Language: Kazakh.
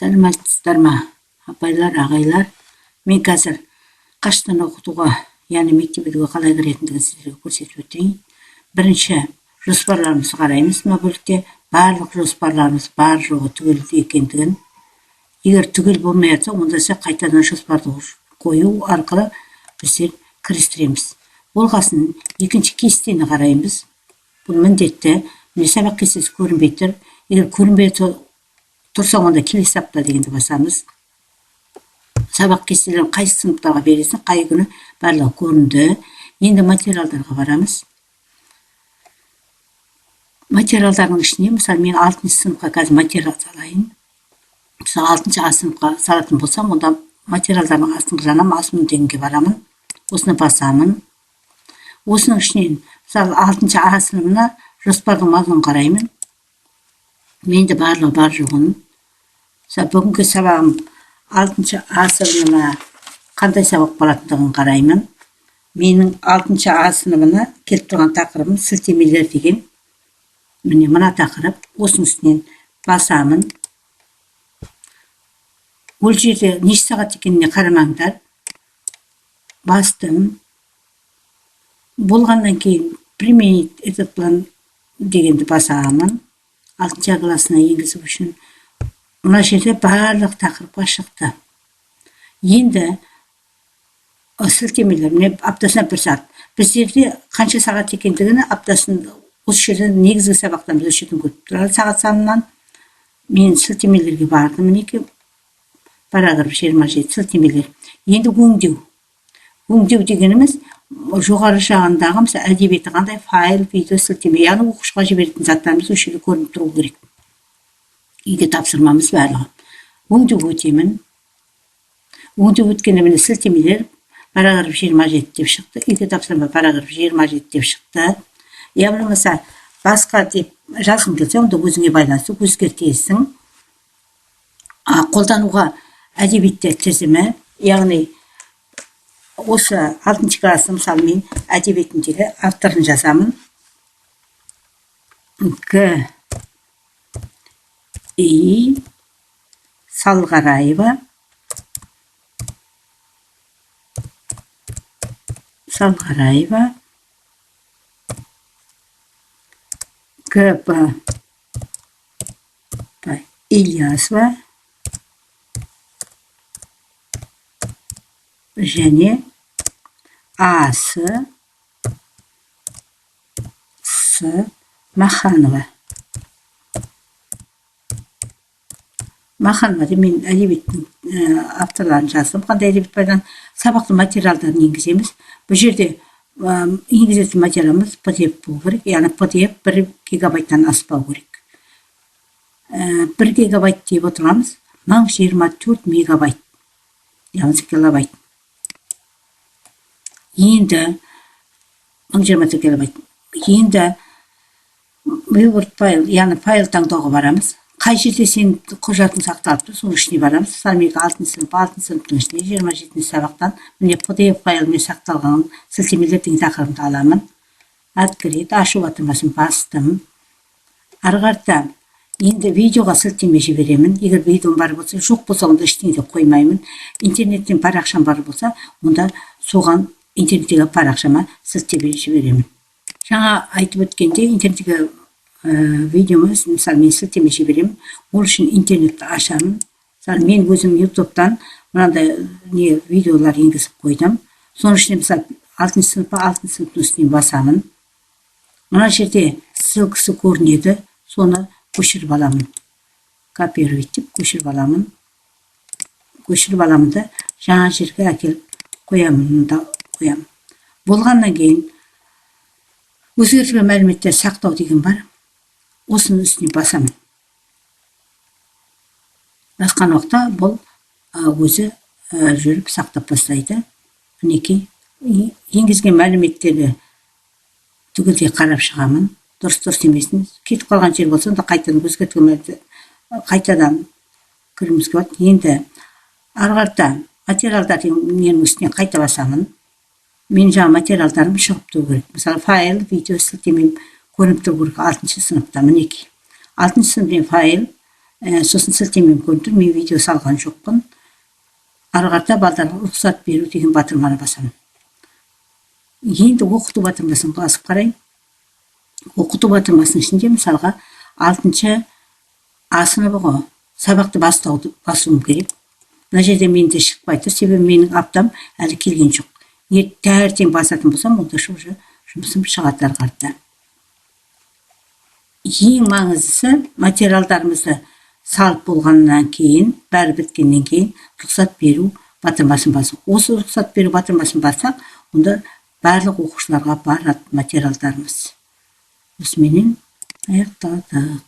Сәлеметсіздер ма, апайлар, ағайлар? Мен қазір қаштан оқытуға, яғни мектебге қалай кіретіндігін сіздерге көрсетіп өтейін. Бірінші жоспарларымызды қараймыз. Мына бөлікте барлық жоспарларымыз бар жоғы түгел екендігін. Егер түгел болмай жатса, онда қайтадан жоспарды қою арқылы біздер кірістіреміз. Болғасын екінші кестені қараймыз. Бұл міндетті. Міне сабақ кестесі көрінбей тұр. Егер көрінбей тұрса, онда келесі апта дегенді басамыз. Сабақ кестелерін қайсы сыныптарға бересің, қай күні барлығы көрінді. Енді материалдарға барамыз. Материалдардың ішіне, мысалы, мен 6 сыныпқа қазір материал салайын. Мысалы, 6 А сыныпқа салатын болсам, онда материалдардың астыңғы жағына мазмұн дегенге барамын. Осыны басамын. Осының ішінен, мысалы, 6 А сыныбына жоспардың мазмұнын қараймын. Менде барлығы бар жоғын. Бүгінгі сабағым 6 А сыныбына қандай сабақ болатындығын қараймын. Менің 6 А сыныбына келіп тұрған тақырыбым сілтемелер деген. Міне мына тақырып. Осының үстінен басамын. Ол жерде неше сағат екеніне қарамаңдар. Бастым. Болғаннан кейін применить этот план дегенді басамын. 6 классына енгізу үшін. Мына жерде барлық тақырыпқа шықты. Енді сілтемелер, міне аптасына 1 сағат. Біздерде қанша сағат екендігіні аптасын осы жерден негізгі сабақтан біз осы жерден көріп тұрады. Сағат санынан мен сілтемелерге бардым. Мінеки параграф 27 сілтемелер. Енді өңдеу. Өңдеу дегеніміз жоғары жағындағы мысалы әдебиеті қандай файл, видео, сілтеме, яғни оқушыға жіберетін заттарымыз осы жерде көрініп тұру керек. Үйге тапсырмамыз барлығы. Өңдеу өтемін. Өңдеу өткенде міне сілтемелер параграф 27 деп шықты. Үйге тапсырма параграф 27 деп шықты. Я болмаса басқа деп жазғым келсе, онда өзіңе байланысты өзгертесің. Қолдануға әдебиеттер тізімі, яғни осы 6 классы мысалы мен әдебиетіндегі авторын жазамын. Г. И. Салғараева. Салғараева. Г. Б. Ильясова. Және А.С. Маханова. Маханова де мен әдебиеттің авторларын жаздым. Қандай әдебиет пайдан сабақты материалдарын енгіземіз. Бұл жерде енгізетін материалымыз PDF болу керек. Яғни PDF 1 гигабайттан аспау керек. 1 гигабайт деп отырамыз. 1024 мегабайт. Яғни килобайт. Енді 1024 килобайт. Енді выбор файл, яғни файл таңдауға барамыз. Қай жерде сен құжатын сақталып тұр, соның ішіне барамыз. Мысалы, 6 сыныптың ішіне 27 сабақтан міне PDF файлымен сақталған сілтемелер деген тақырыбымды аламын. Открыть, ашу батырмасын бастым. Арғарда енді видеоға сілтеме жіберемін. Егер видеом бар болса, жоқ болса, онда ештеңе де қоймаймын. Интернеттен парақшам бар болса, онда соған интернеттегі парақшама сілтеме жіберемін. Жаңа айтып өткенде интернеттегі видеомыз, мысалы, мен сілтеме жіберемін. Ол үшін интернетті ашамын. Мысалы, мен өзім ютубтан мынандай видеолар енгізіп қойдым. Соның ішінде, мысалы, 6 сыныптың үстінен басамын. Мына жерде ссылкасы көрінеді. Соны көшіріп аламын. Копировать деп көшіріп аламын. Көшіріп аламын да жаңа жерге әкеліп қоямын. Болғаннан кейін өзгертілген мәліметтер сақтау деген бар. Осының үстіне басамын. Басқан уақытта бұл өзі жүріп сақтап бастайды. Мінекей енгізген мәліметтерді түгелдей қарап шығамын. Дұрыс емесін. Кетіп қалған жер болса, онда қайтадан өзгертілген мәліметтер қайтадан кіруіміз болады. Енді арғарда материалдардың үстіне қайта басамын. Мен жаңа материалдарым шығып тұру керек. Мысалы, файл, видео, сілтеме көрініп тұру керек 6 сыныпта. Мінекей 6 сыныптың файл, сосын сілтемені көрдім, мен видео салған жоқпын. Ары қарата балдарға рұқсат беру деген батырманы басамын. Енді оқыту батырмасын басып қарайын. Оқыту батырмасының ішінде мысалға 6-шы А сыныбы ғой, сабақты басуым керек. Мына жерде менде шықпай тұр, себебі менің аптам әлі келген жоқ. Таңертең басатын болсам, онда уже жұмысым шығады ары қарата. Ең маңыздысы материалдарымызды салып болғаннан кейін, бәрі біткеннен кейін рұқсат беру батырмасын басу. Осы рұқсат беру батырмасын бассақ, онда барлық оқушыларға барады материалдарымыз. Осыменен аяқталды.